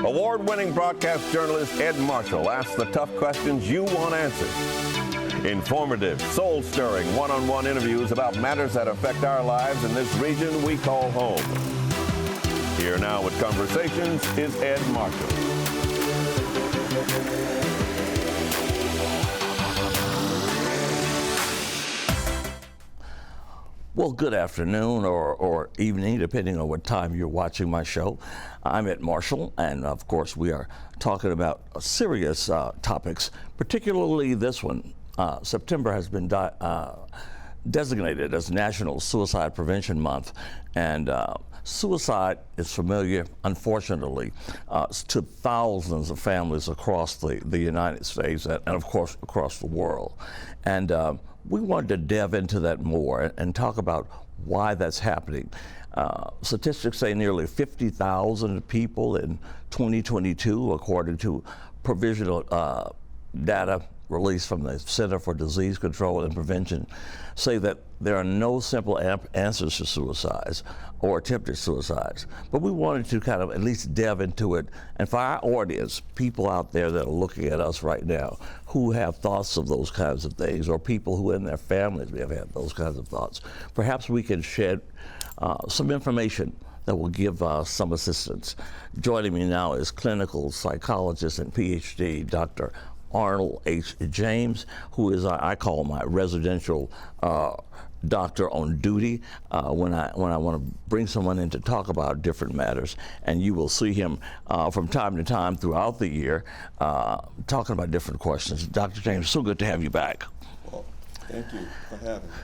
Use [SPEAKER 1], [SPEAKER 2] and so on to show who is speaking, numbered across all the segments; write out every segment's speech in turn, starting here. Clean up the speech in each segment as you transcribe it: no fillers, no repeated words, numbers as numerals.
[SPEAKER 1] Award-winning broadcast journalist Ed Marshall asks the tough questions you want answered. Informative, soul-stirring, one-on-one interviews about matters that affect our lives in this region we call home. Here now with Conversations is Ed Marshall.
[SPEAKER 2] Well, good afternoon or evening, depending on what time you're watching my show. I'm Ed Marshall, and of course we are talking about serious topics, particularly this one. September has been designated as National Suicide Prevention Month, and suicide is familiar, unfortunately, to thousands of families across the United States and of course across the world. And we wanted to delve into that more and talk about why that's happening. Statistics say nearly 50,000 people in 2022, according to provisional data released from the Center for Disease Control and Prevention, say that there are no simple answers to suicides or attempted suicides. But we wanted to kind of at least delve into it. And for our audience, people out there that are looking at us right now who have thoughts of those kinds of things, or people who in their families may have had those kinds of thoughts, perhaps we can shed some information that will give some assistance. Joining me now is clinical psychologist and PhD, Dr. Arnold H. James, who is, I call my residential doctor on duty when I want to bring someone in to talk about different matters. And you will see him from time to time throughout the year talking about different questions. Dr. James, so good to have you back.
[SPEAKER 3] Well, thank you for having me.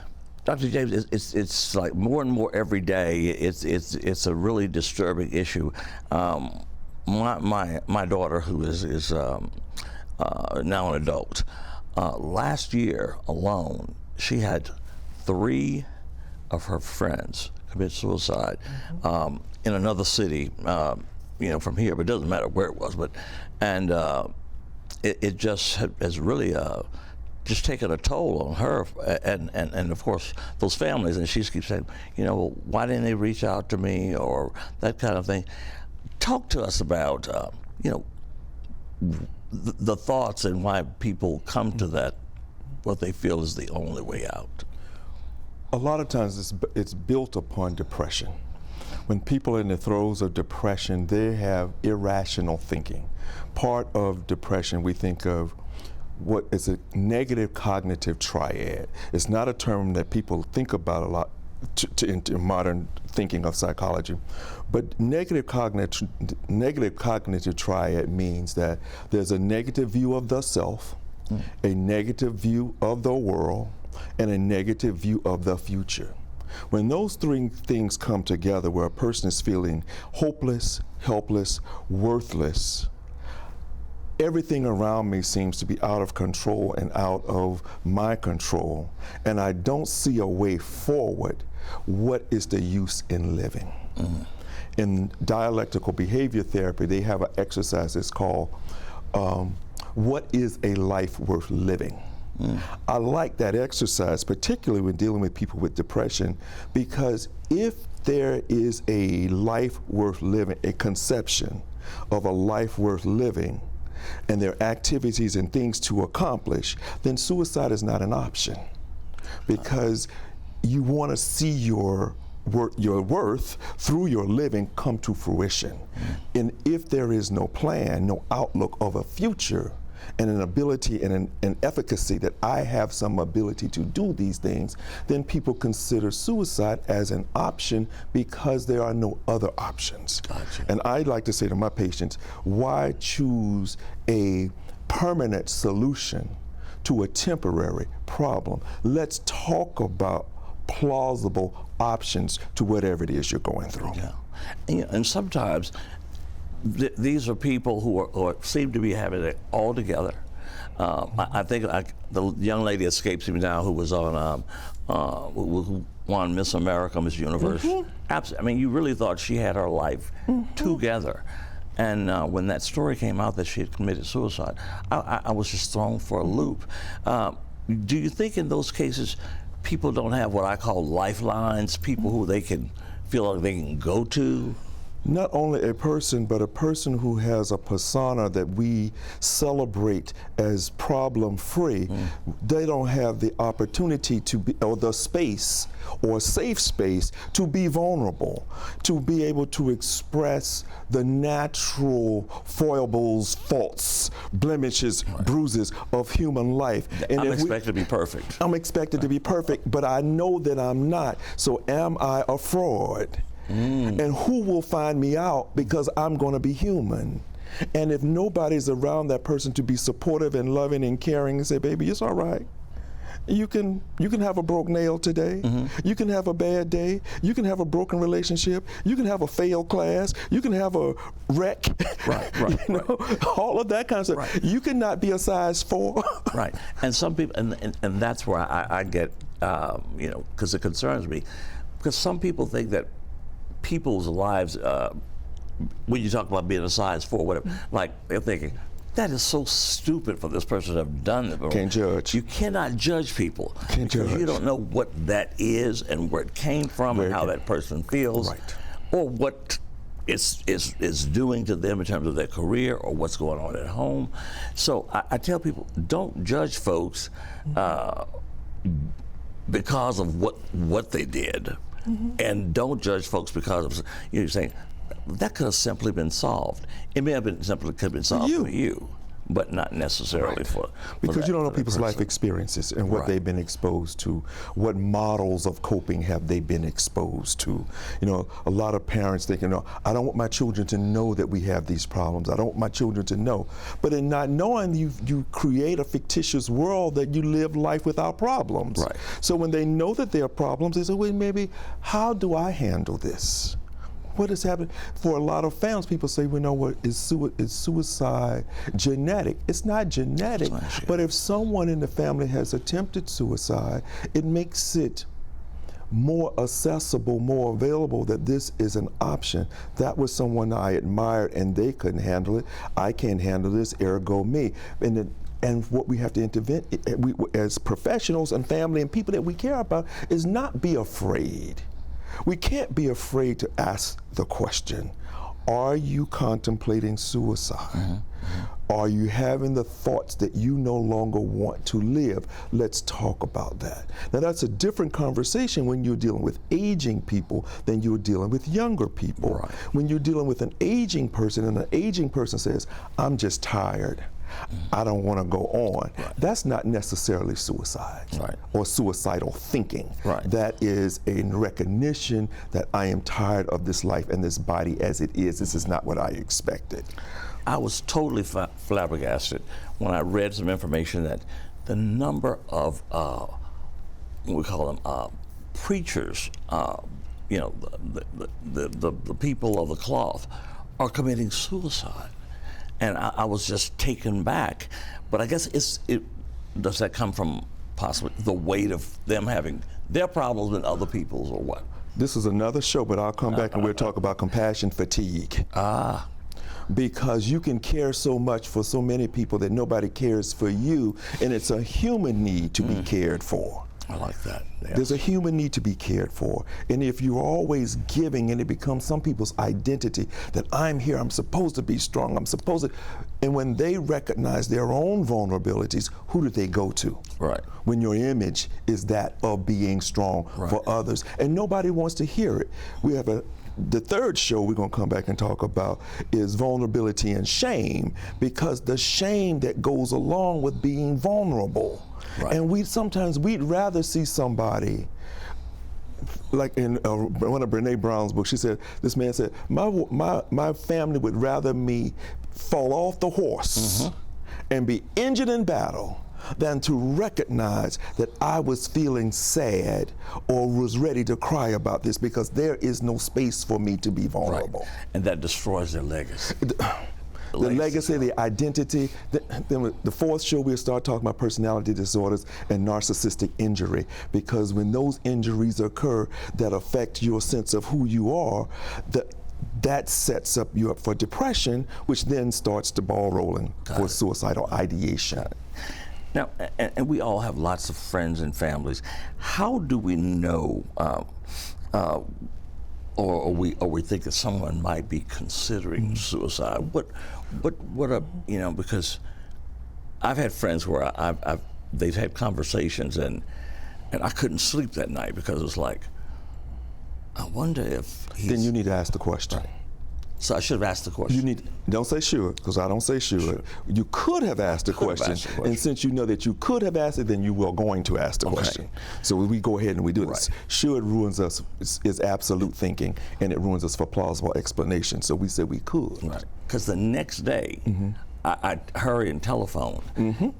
[SPEAKER 2] Dr. James, it's like more and more every day. It's a really disturbing issue. My daughter, who is now an adult, last year alone, she had 3 of her friends commit suicide in another city, from here, but it doesn't matter where it was. And it just has really just taken a toll on her and of course those families. And she keeps saying, why didn't they reach out to me, or that kind of thing. Talk to us about, the thoughts and why people come to that, what they feel is the only way out.
[SPEAKER 3] A lot of times it's built upon depression. When people are in the throes of depression, they have irrational thinking. Part of depression, we think of what is a negative cognitive triad. It's not a term that people think about a lot into modern thinking of psychology, but negative cognitive triad means that there's a negative view of the self, a negative view of the world, and a negative view of the future. When those 3 things come together, where a person is feeling hopeless, helpless, worthless, everything around me seems to be out of control and out of my control, and I don't see a way forward, what is the use in living? In dialectical behavior therapy, they have an exercise that's called, what is a life worth living? I like that exercise, particularly when dealing with people with depression, because if there is a life worth living, a conception of a life worth living, and there are activities and things to accomplish, then suicide is not an option, because you want to see your worth through your living come to fruition. And if there is no plan, no outlook of a future, and an ability and an efficacy that I have some ability to do these things, then people consider suicide as an option because there are no other options.
[SPEAKER 2] Gotcha.
[SPEAKER 3] And I'd like to say to my patients, why choose a permanent solution to a temporary problem? Let's talk about plausible options to whatever it is you're going through.
[SPEAKER 2] Yeah. And sometimes these are people who seem to be having it all together. I think the young lady escapes me now who was on who won Miss America, Miss Universe. Absolutely. I mean, you really thought she had her life together. And when that story came out that she had committed suicide, I was just thrown for a loop. Do you think in those cases people don't have what I call lifelines, people who they can feel like they can go to?
[SPEAKER 3] not only a person, but a person who has a persona that we celebrate as problem-free, they don't have the opportunity to be, or the space, or safe space to be vulnerable, to be able to express the natural foibles, faults, blemishes, bruises of human life.
[SPEAKER 2] And I'm expected to be perfect.
[SPEAKER 3] I'm expected to be perfect, but I know that I'm not. So am I a fraud? And who will find me out, because I'm going to be human? And if nobody's around that person to be supportive and loving and caring and say, baby, it's all right. You can have a broke nail today. You can have a bad day. You can have a broken relationship. You can have a failed class. You can have a wreck. You know, all of that kind of stuff. You cannot be a size 4.
[SPEAKER 2] Right. And some people, and that's where I get, you know, because it concerns me, because some people think that people's lives, when you talk about being a size 4, whatever, like they're thinking, that is so stupid for this person to have done it.
[SPEAKER 3] Can't judge.
[SPEAKER 2] You cannot judge people.
[SPEAKER 3] Can't
[SPEAKER 2] because
[SPEAKER 3] judge.
[SPEAKER 2] You don't know what that is and where it came from and how that person feels, or what is doing to them in terms of their career or what's going on at home. So I tell people, don't judge folks because of what they did, and don't judge folks because of, you're saying, that could have simply been solved. It may have been simply could have been solved for you, but not necessarily for
[SPEAKER 3] because you don't know people's
[SPEAKER 2] person.
[SPEAKER 3] life experiences and what they've been exposed to, what models of coping have they been exposed to. You know, a lot of parents think, you know, I don't want my children to know that we have these problems. I don't want my children to know. But in not knowing, you create a fictitious world that you live life without problems. So when they know that there are problems, they say, well, maybe, how do I handle this? What is happening? For a lot of families, people say, well, know what, is suicide genetic? It's not genetic, but if someone in the family has attempted suicide, it makes it more accessible, more available, that this is an option. That was someone I admired and they couldn't handle it. I can't handle this, ergo me. And what we have to intervene, as professionals and family and people that we care about, is not be afraid. We can't be afraid to ask the question, are you contemplating suicide? Are you having the thoughts that you no longer want to live? Let's talk about that. Now that's a different conversation when you're dealing with aging people than you're dealing with younger people. When you're dealing with an aging person and an aging person says, I'm just tired, I don't want to go on. That's not necessarily suicide or suicidal thinking. That is a recognition that I am tired of this life and this body as it is. This is not what I expected.
[SPEAKER 2] I was totally flabbergasted when I read some information that the number of, we call them preachers, you know, the people of the cloth are committing suicide. And I was just taken back. But I guess does that come from possibly the weight of them having their problems and other people's, or what?
[SPEAKER 3] This is another show, but I'll come back and we'll talk about compassion fatigue. Because you can care so much for so many people that nobody cares for you, and it's a human need to be cared for.
[SPEAKER 2] I like that. Yeah.
[SPEAKER 3] There's a human need to be cared for. And if you're always giving, and it becomes some people's identity that I'm here, I'm supposed to be strong, I'm supposed to, and when they recognize their own vulnerabilities, who do they go to? When your image is that of being strong for others, and nobody wants to hear it. We have the third show we're going to come back and talk about is vulnerability and shame, because the shame that goes along with being vulnerable. And sometimes we'd rather see somebody, like in one of Brene Brown's books, she said, this man said, my family would rather me fall off the horse and be injured in battle than to recognize that I was feeling sad or was ready to cry about this, because there is no space for me to be vulnerable.
[SPEAKER 2] And that destroys their legacy.
[SPEAKER 3] The legacy, the identity. Then the fourth show, we'll start talking about personality disorders and narcissistic injury, because when those injuries occur that affect your sense of who you are, that sets you up for depression, which then starts the ball rolling for suicidal ideation.
[SPEAKER 2] Now, and we all have lots of friends and families. How do we know or we think that someone might be considering suicide. What because I've had friends where they've had conversations and I couldn't sleep that night because it was like, I wonder if he's...
[SPEAKER 3] Then you need to ask the question.
[SPEAKER 2] Right. So I should have asked the question.
[SPEAKER 3] Don't say should, because I don't say should. You could have asked the question, and since you know that you could have asked it, then you were going to ask the question. So we go ahead and we do this. Should ruins us is absolute thinking, and it ruins us for plausible explanation. So we said we could.
[SPEAKER 2] Right. Because the next day, I hurried and telephoned,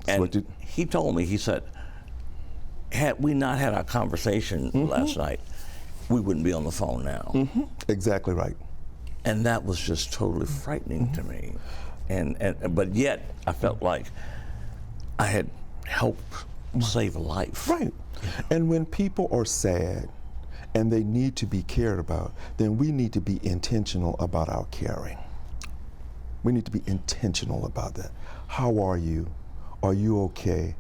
[SPEAKER 2] and he told me, he said, had we not had our conversation last night, we wouldn't be on the phone now.
[SPEAKER 3] Exactly right.
[SPEAKER 2] And that was just totally frightening to me. But yet, I felt like I had helped save a life.
[SPEAKER 3] Right. And when people are sad and they need to be cared about, then we need to be intentional about our caring. We need to be intentional about that. How are you? Are you okay?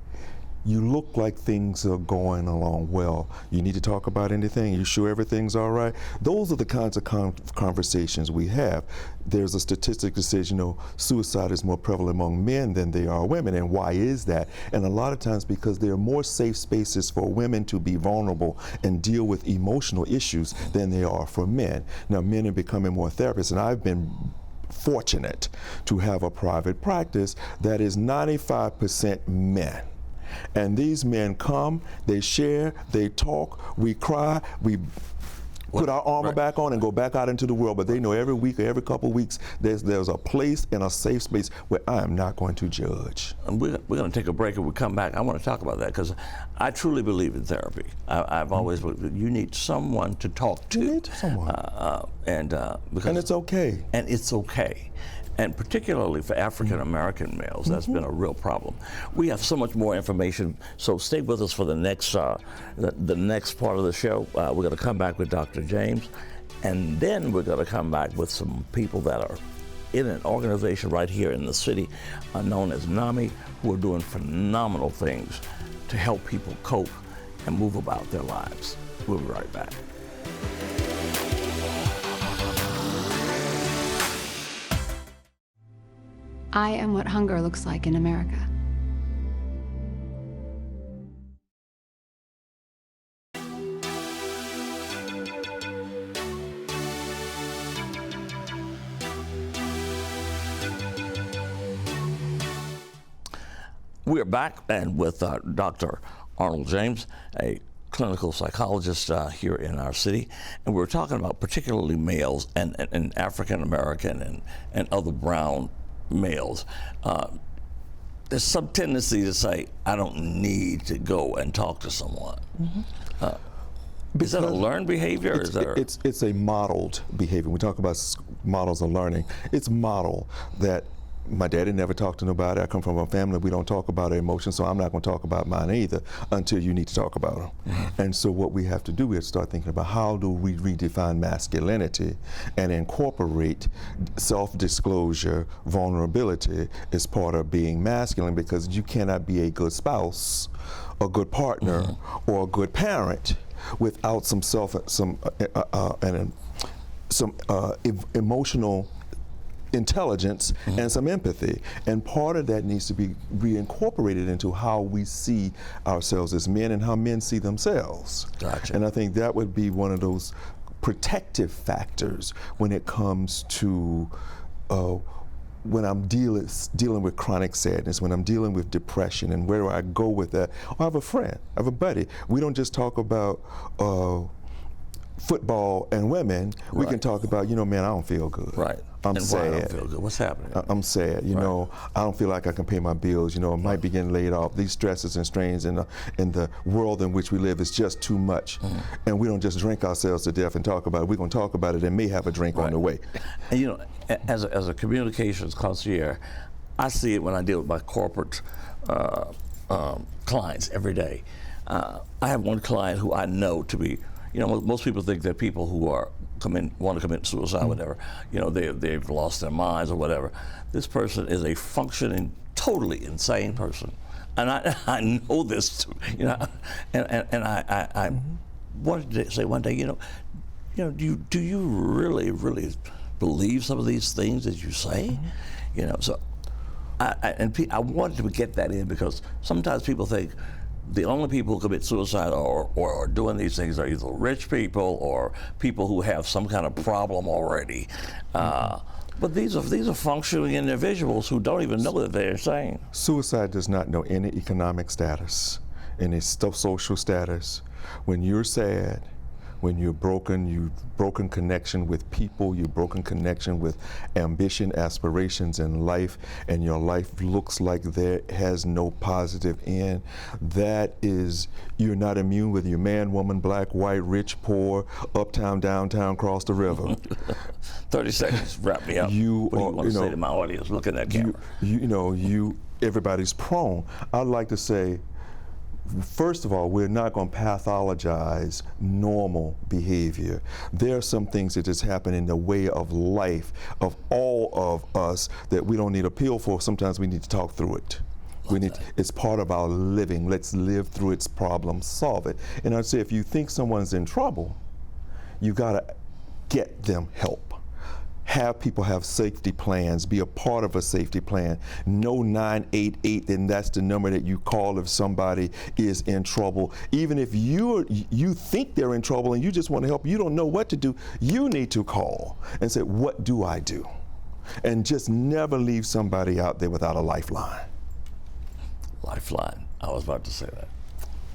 [SPEAKER 3] You look like things are going along well. You need to talk about anything? You sure everything's all right? Those are the kinds of conversations we have. There's a statistic that says, suicide is more prevalent among men than they are women. And why is that? And a lot of times because there are more safe spaces for women to be vulnerable and deal with emotional issues than there are for men. Now, men are becoming more therapists, and I've been fortunate to have a private practice that is 95% men. And these men come, they share, they talk, we cry, we put our armor back on and go back out into the world. But they know every week or every couple of weeks there's a place and a safe space where I am not going to judge.
[SPEAKER 2] And we're going to take a break, and we come back. I want to talk about that because I truly believe in therapy. I've always believed that you need someone to talk to.
[SPEAKER 3] You need someone.
[SPEAKER 2] And
[SPEAKER 3] it's okay.
[SPEAKER 2] And it's okay. And particularly for African American males, that's been a real problem. We have so much more information, so stay with us for the next the next part of the show. We're going to come back with Dr. James, and then we're going to come back with some people that are in an organization right here in the city known as NAMI, who are doing phenomenal things to help people cope and move about their lives. We'll be right back.
[SPEAKER 4] I am what hunger looks like in America.
[SPEAKER 2] We're back, and with Dr. Arnold James, a clinical psychologist here in our city, and we're talking about particularly males and African American and other brown males. There's some tendency to say, I don't need to go and talk to someone. Is that a learned behavior?
[SPEAKER 3] It's a modeled behavior. We talk about models of learning. It's model that my daddy never talked to nobody. I come from a family, we don't talk about our emotions, so I'm not going to talk about mine either until you need to talk about them. And so what we have to do is start thinking about how do we redefine masculinity and incorporate self-disclosure, vulnerability as part of being masculine, because you cannot be a good spouse, a good partner, or a good parent without some emotional intelligence and some empathy, and part of that needs to be reincorporated into how we see ourselves as men and how men see themselves.
[SPEAKER 2] Gotcha.
[SPEAKER 3] And I think that would be one of those protective factors when it comes to when I'm dealing with chronic sadness, when I'm dealing with depression, and where do I go with that? I have a friend, I have a buddy. We don't just talk about football and women. We can talk about, man, I don't feel good.
[SPEAKER 2] Right.
[SPEAKER 3] I'm
[SPEAKER 2] and
[SPEAKER 3] sad.
[SPEAKER 2] Why I don't feel good? What's happening?
[SPEAKER 3] I'm sad. I don't feel like I can pay my bills. I might be getting laid off. These stresses and strains in the world in which we live is just too much. And we don't just drink ourselves to death and talk about it. We're going to talk about it and may have a drink on the way.
[SPEAKER 2] And as a communications concierge, I see it when I deal with my corporate clients every day. I have one client who I know to be, most people think that people who want to commit suicide, whatever, they've lost their minds or whatever. This person is a functioning, totally insane person, and I know this too, and I wanted to say one day, you know, do you really believe some of these things that you say? You know, so I wanted to get that in because sometimes people think the only people who commit suicide or are doing these things are either rich people or people who have some kind of problem already. But these are functioning individuals who don't even know that they're insane.
[SPEAKER 3] Suicide does not know any economic status, any social status. When you're sad, when you've broken connection with people, you've broken connection with ambition, aspirations in life, and your life looks like there has no positive end, that is, you're not immune whether you're man, woman, black, white, rich, poor, uptown, downtown, cross the river.
[SPEAKER 2] 30 seconds, wrap me up. What do you want to say to my audience? Look at that camera.
[SPEAKER 3] Everybody's prone. I'd like to say, first of all, we're not going to pathologize normal behavior. There are some things that just happen in the way of life of all of us that we don't need a pill for. Sometimes we need to talk through it. It's part of our living. Let's live through its problems, solve it. And I'd say if you think someone's in trouble, you got to get them help. Have people have safety plans, be a part of a safety plan. Know 988, and that's the number that you call if somebody is in trouble. Even if you think they're in trouble and you just want to help, you don't know what to do, you need to call and say, what do I do? And just never leave somebody out there without a lifeline.
[SPEAKER 2] Lifeline. I was about to say that.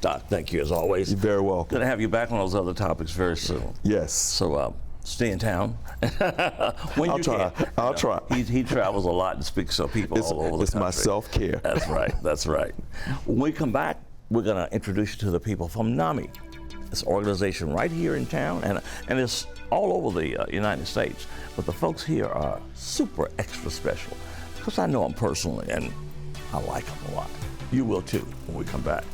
[SPEAKER 2] Doc, thank you as always.
[SPEAKER 3] You're very welcome.
[SPEAKER 2] Going to have you back on those other topics very soon.
[SPEAKER 3] Yes.
[SPEAKER 2] So stay in town.
[SPEAKER 3] I'll try. I'll try.
[SPEAKER 2] He travels a lot and speaks to people all over the country.
[SPEAKER 3] It's my self-care.
[SPEAKER 2] That's right. That's right. When we come back, we're going to introduce you to the people from NAMI. It's an organization right here in town, and it's all over the United States. But the folks here are super extra special because I know them personally, and I like them a lot. You will too when we come back.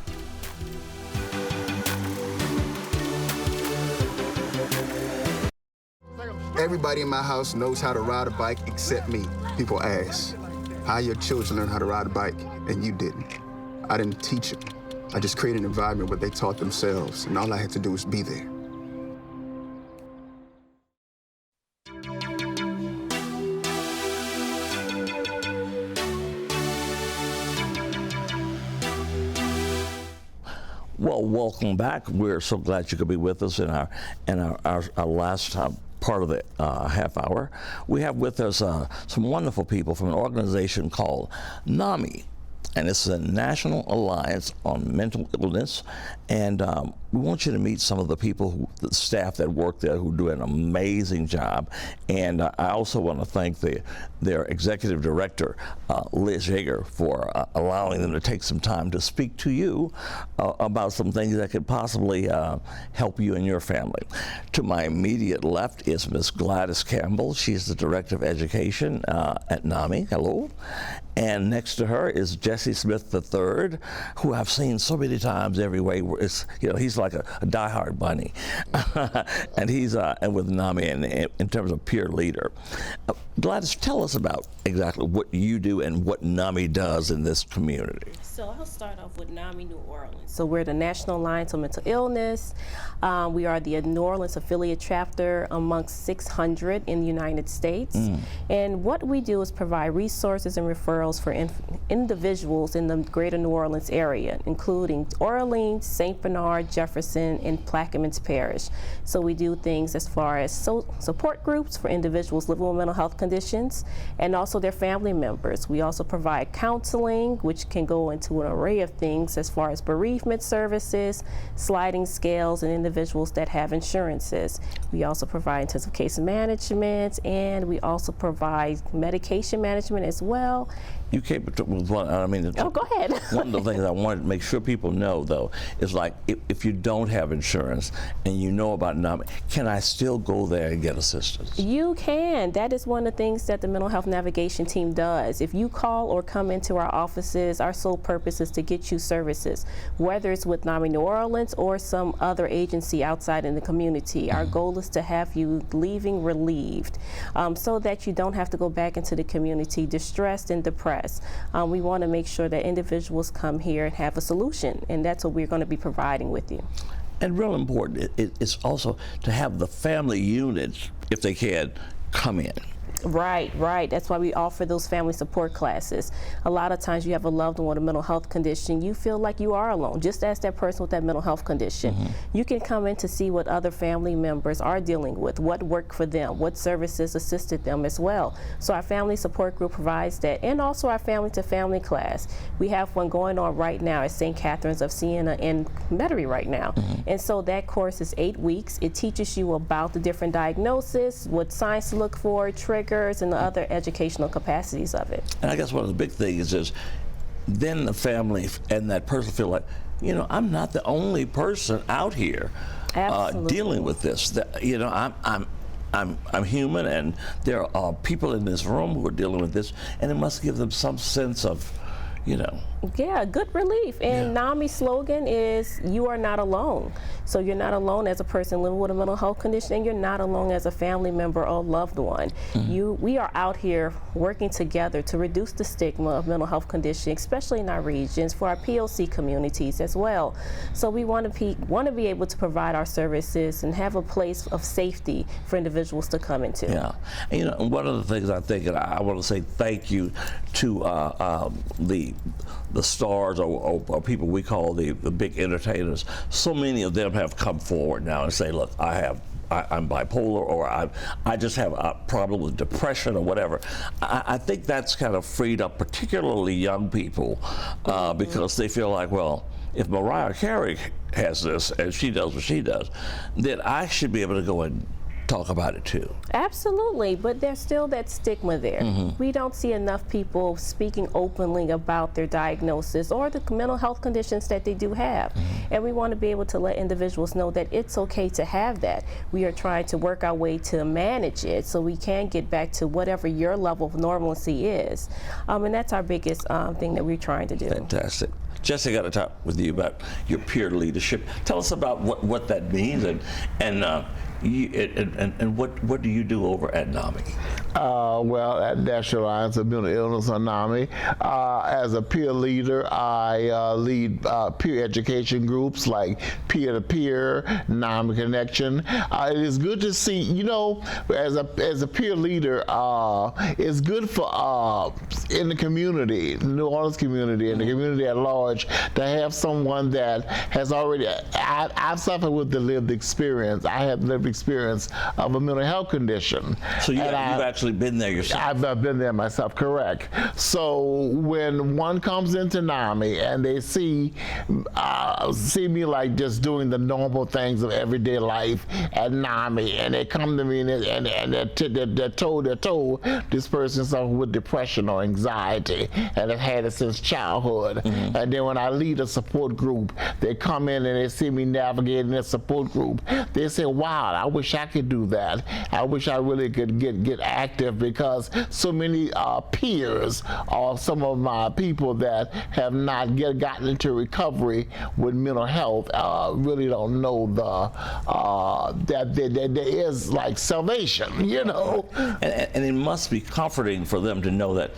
[SPEAKER 5] Everybody in my house knows how to ride a bike except me. People ask, how your children learn how to ride a bike and you didn't? I didn't teach them. I just created an environment where they taught themselves, and all I had to do was be there.
[SPEAKER 2] Well, welcome back. We're so glad you could be with us in our last part of the half hour. We have with us some wonderful people from an organization called NAMI, and it's a National Alliance on Mental Illness. And we want you to meet some of the people, the staff that work there, who do an amazing job. And I also want to thank their executive director, Liz Yeager, for allowing them to take some time to speak to you about some things that could possibly help you and your family. To my immediate left is Miss Gladys Campbell. She's the Director of Education at NAMI. Hello. And next to her is Jesse Smith III, who I've seen so many times everywhere. It's, he's like a diehard bunny, and he's and with NAMI in terms of peer leader. Gladys, tell us about exactly what you do and what NAMI does in this community.
[SPEAKER 6] So I'll start off with NAMI New Orleans. So we're the National Alliance on Mental Illness. We are the New Orleans affiliate chapter amongst 600 in the United States. And what we do is provide resources and referrals for individuals in the greater New Orleans area, including Orleans, St. Bernard, Jefferson, and Plaquemines Parish. So we do things as far as support groups for individuals living with mental health conditions and also their family members. We also provide counseling, which can go into an array of things as far as bereavement services, sliding scales, and individuals that have insurances. We also provide intensive case management, and we also provide medication management as well.
[SPEAKER 2] You came with one,
[SPEAKER 6] oh, go ahead.
[SPEAKER 2] One of the things I wanted to make sure people know, though, is like if you don't have insurance and you know about NAMI, can I still go there and get assistance?
[SPEAKER 6] You can. That is one of the things that the mental health navigation team does. If you call or come into our offices, our sole purpose is to get you services, whether it's with NAMI New Orleans or some other agency outside in the community. Our goal is to have you leaving relieved so that you don't have to go back into the community distressed and depressed. We want to make sure that individuals come here and have a solution, and that's what we're going to be providing with you.
[SPEAKER 2] And real important, it's also to have the family units, if they can, come in.
[SPEAKER 6] Right, right. That's why we offer those family support classes. A lot of times you have a loved one with a mental health condition, you feel like you are alone, just as that person with that mental health condition. You can come in to see what other family members are dealing with, what worked for them, what services assisted them as well. So our family support group provides that, and also our family to family class. We have one going on right now at St. Catherine's of Siena in Metairie right now. And so that course is 8 weeks. It teaches you about the different diagnoses, what signs to look for, triggers, and the other educational capacities of it.
[SPEAKER 2] And I guess one of the big things is then the family and that person feel like, you know, I'm not the only person out here dealing with this. You know, I'm human, and there are people in this room who are dealing with this, and it must give them some sense of, you know.
[SPEAKER 6] Yeah, good relief. And NAMI's slogan is, you are not alone. So you're not alone as a person living with a mental health condition, and you're not alone as a family member or loved one. We are out here working together to reduce the stigma of mental health condition, especially in our regions, for our POC communities as well. So we want to be able to provide our services and have a place of safety for individuals to come into.
[SPEAKER 2] Yeah, and, you know, one of the things I think, and I want to say thank you to the stars or people we call the big entertainers. So many of them have come forward now and say, look, I'm bipolar, or I just have a problem with depression or whatever. I think that's kind of freed up particularly young people because they feel like, well, if Mariah Carey has this and she does what she does, then I should be able to go and talk about it too.
[SPEAKER 6] Absolutely, but there's still that stigma there. We don't see enough people speaking openly about their diagnosis or the mental health conditions that they do have. And we want to be able to let individuals know that it's okay to have that. We are trying to work our way to manage it so we can get back to whatever your level of normalcy is. And that's our biggest thing that we're trying to do.
[SPEAKER 2] Fantastic. Jesse, I got to talk with you about your peer leadership. Tell us about what that means, and what do you do over at NAMI?
[SPEAKER 7] Well, at National Alliance of Mental Illness, or NAMI, as a peer leader, I lead peer education groups like Peer-to-Peer, NAMI Connection. It is good to see, you know, as a peer leader, it's good for in the community, the New Orleans community, and the community at large, to have someone that has already, I've suffered with the lived experience. I have lived experience of a mental health condition. So
[SPEAKER 2] you've actually been there yourself?
[SPEAKER 7] I've been there myself, correct. So when one comes into NAMI and they see me like just doing the normal things of everyday life at NAMI, and they come to me and they're told this person suffers with depression or anxiety and has had it since childhood. And then when I lead a support group, they come in and they see me navigating a support group. They say, wow, I wish I could do that. I wish I really could get active, because so many peers or some of my people that have not gotten into recovery with mental health really don't know that there is like salvation, you know.
[SPEAKER 2] And it must be comforting for them to know that,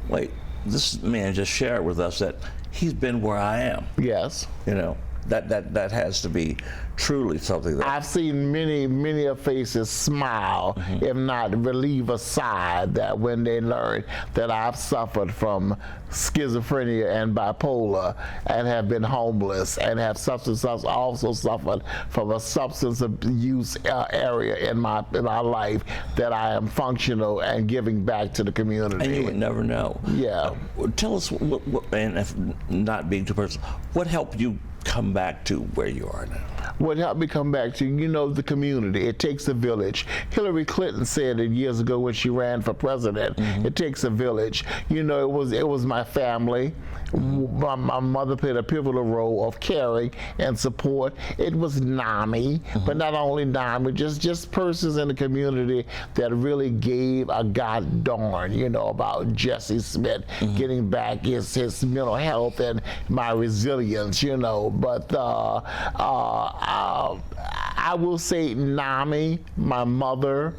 [SPEAKER 2] wait, this man just shared with us that he's been where I am.
[SPEAKER 7] Yes.
[SPEAKER 2] You know, that has to be truly something that
[SPEAKER 7] I've seen many of faces smile, if not relieve a sigh, that when they learn that I've suffered from schizophrenia and bipolar and have been homeless and have also suffered from a substance abuse area in my life, that I am functional and giving back to the community.
[SPEAKER 2] And you would never know.
[SPEAKER 7] Yeah.
[SPEAKER 2] Tell us, and if not being too personal, what helped you come back to where you are now?
[SPEAKER 7] What helped me come back to, you know, the community. It takes a village. Hillary Clinton said it years ago when she ran for president. It takes a village. You know, it was my family. My mother played a pivotal role of caring and support. It was NAMI, but not only NAMI, just persons in the community that really gave a god darn, you know, about Jesse Smith getting back his mental health and my resilience, you know. But I will say NAMI, my mother,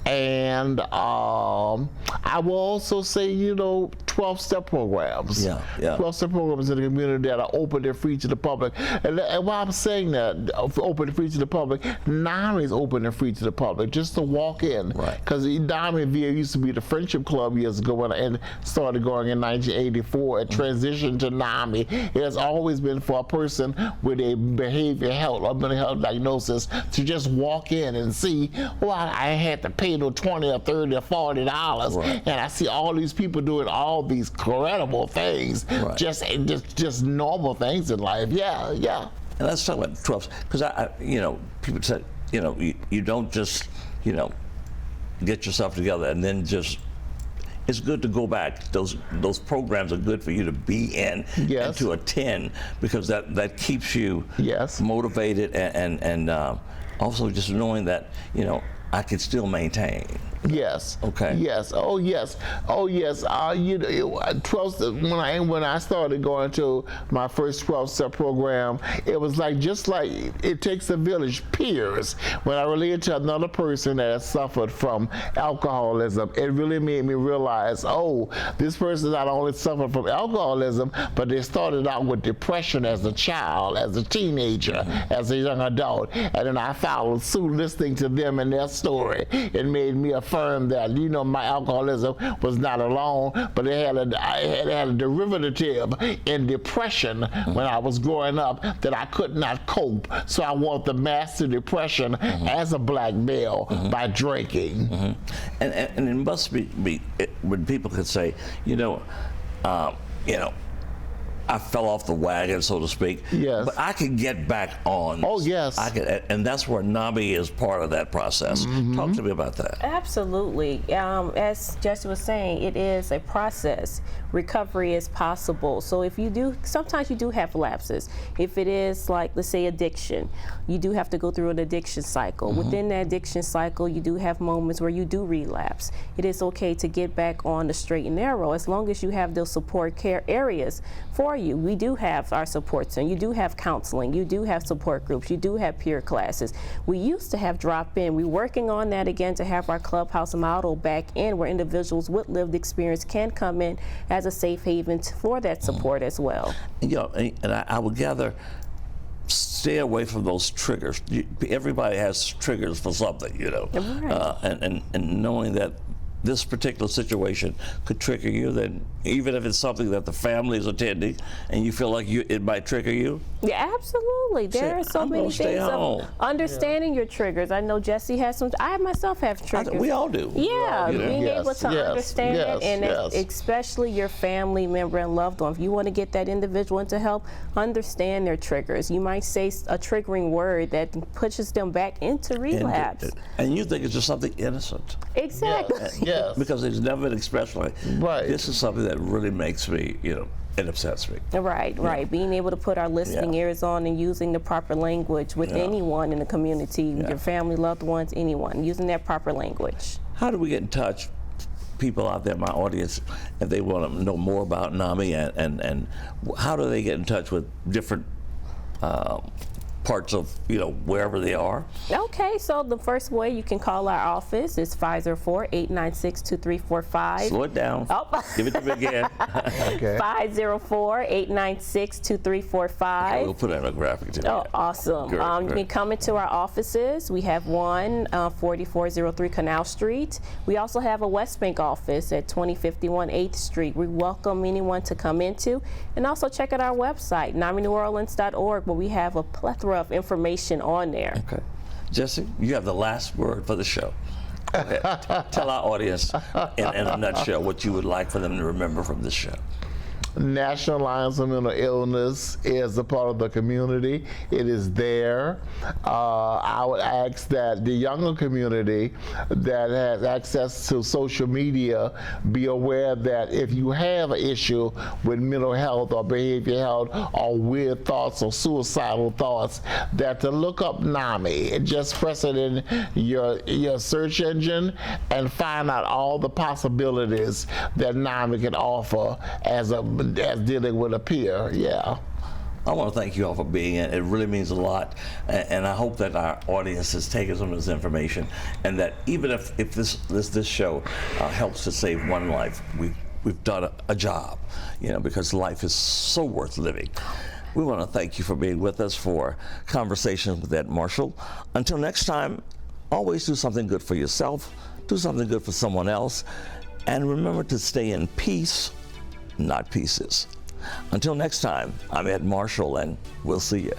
[SPEAKER 7] And I will also say, 12-step programs.
[SPEAKER 2] Yeah, yeah.
[SPEAKER 7] 12-step programs in the community that are open and free to the public. And while I'm saying that, open and free to the public, NAMI is open and free to the public, just to walk in.
[SPEAKER 2] Right.
[SPEAKER 7] Because NAMI used to be the Friendship Club years ago and started going in 1984. It transitioned to NAMI. It has always been for a person with a behavioral health or mental health diagnosis to just walk in and see, well, I had to pay no $20 or $30 or $40,
[SPEAKER 2] right.
[SPEAKER 7] and I see all these people doing all these incredible things,
[SPEAKER 2] right.
[SPEAKER 7] just normal things in life. Yeah.
[SPEAKER 2] And let's talk about 12, because people said, you don't just, get yourself together and then just. It's good to go back. Those programs are good for you to be in
[SPEAKER 7] Yes.
[SPEAKER 2] and to attend, because that keeps you
[SPEAKER 7] Yes.
[SPEAKER 2] motivated and also just knowing that I can still maintain.
[SPEAKER 7] Yes.
[SPEAKER 2] Okay.
[SPEAKER 7] Yes. Oh yes. 12. When I started going to my first 12-step program, it was just like it takes a village. Peers. When I related to another person that has suffered from alcoholism, it really made me realize, this person not only suffered from alcoholism, but they started out with depression as a child, as a teenager, as a young adult, and then I followed suit, listening to them and their story. It made me affirm that my alcoholism was not alone, but it had a derivative in depression when I was growing up that I could not cope. So I want to master depression as a black male by drinking.
[SPEAKER 2] And it must be when people could say, I fell off the wagon, so to speak.
[SPEAKER 7] Yes.
[SPEAKER 2] But I can get back on.
[SPEAKER 7] Oh, yes.
[SPEAKER 2] I can, and that's where NAMI is part of that process. Talk to me about that.
[SPEAKER 6] Absolutely. As Jesse was saying, it is a process. Recovery is possible. So if sometimes you do have lapses. If it is let's say addiction, you do have to go through an addiction cycle. Within that addiction cycle, you do have moments where you do relapse. It is okay to get back on the straight and narrow as long as you have those support care areas for you. We do have our support center. You do have counseling. You do have support groups. You do have peer classes. We used to have drop-in. We're working on that again to have our clubhouse model back in where individuals with lived experience can come in as a safe haven for that support as well.
[SPEAKER 2] And I would gather, stay away from those triggers. Everybody has triggers for something,
[SPEAKER 6] Right.
[SPEAKER 2] And knowing that this particular situation could trigger you, then even if it's something that the family is attending and you feel like it might trigger you?
[SPEAKER 6] Yeah, absolutely. There are so many things of understanding your triggers. I know Jesse has some. I myself have triggers.
[SPEAKER 2] We all do.
[SPEAKER 6] Yeah, being able to understand it, and
[SPEAKER 7] yes.
[SPEAKER 6] especially your family member and loved one. If you want to get that individual into help, understand their triggers. You might say a triggering word that pushes them back into relapse.
[SPEAKER 2] And you think it's just something innocent.
[SPEAKER 6] Exactly.
[SPEAKER 7] Yes.
[SPEAKER 2] Because it's never been expressed like,
[SPEAKER 7] Right.
[SPEAKER 2] This is something that really makes me, it upsets me.
[SPEAKER 6] Right. Being able to put our listening ears on and using the proper language with anyone in the community, your family, loved ones, anyone, using that proper language.
[SPEAKER 2] How do we get in touch, people out there in my audience, if they want to know more about NAMI, and how do they get in touch with different parts of, wherever they are?
[SPEAKER 6] Okay, so the first way you can call our office is 504-896-2345.
[SPEAKER 2] Slow it down.
[SPEAKER 6] Oh.
[SPEAKER 2] Give it to me again.
[SPEAKER 7] Okay.
[SPEAKER 6] 504-896-2345.
[SPEAKER 2] We'll put it on a graphic today.
[SPEAKER 6] Oh, awesome.
[SPEAKER 2] Great,
[SPEAKER 6] You can come into our offices. We have one 4403 Canal Street. We also have a West Bank office at 2051 8th Street. We welcome anyone to come into, and also check out our website, NAMINewOrleans.org, where we have a plethora of information on there.
[SPEAKER 2] Okay. Jesse, you have the last word for the show. Go ahead. Tell our audience in a nutshell what you would like for them to remember from this show.
[SPEAKER 7] National Alliance on Mental Illness is a part of the community. It is there. I would ask that the younger community that has access to social media be aware that if you have an issue with mental health or behavioral health or weird thoughts or suicidal thoughts, that to look up NAMI and just press it in your search engine and find out all the possibilities that NAMI can offer as dealing with a peer. Yeah.
[SPEAKER 2] I want to thank you all for being in. It really means a lot, and I hope that our audience has taken some of this information, and that even if this show helps to save one life, we've done a job, you know, because life is so worth living. We want to thank you for being with us for Conversations with Ed Marshall. Until next time, always do something good for yourself, do something good for someone else, and remember to stay in peace, not pieces. Until next time, I'm Ed Marshall, and we'll see you.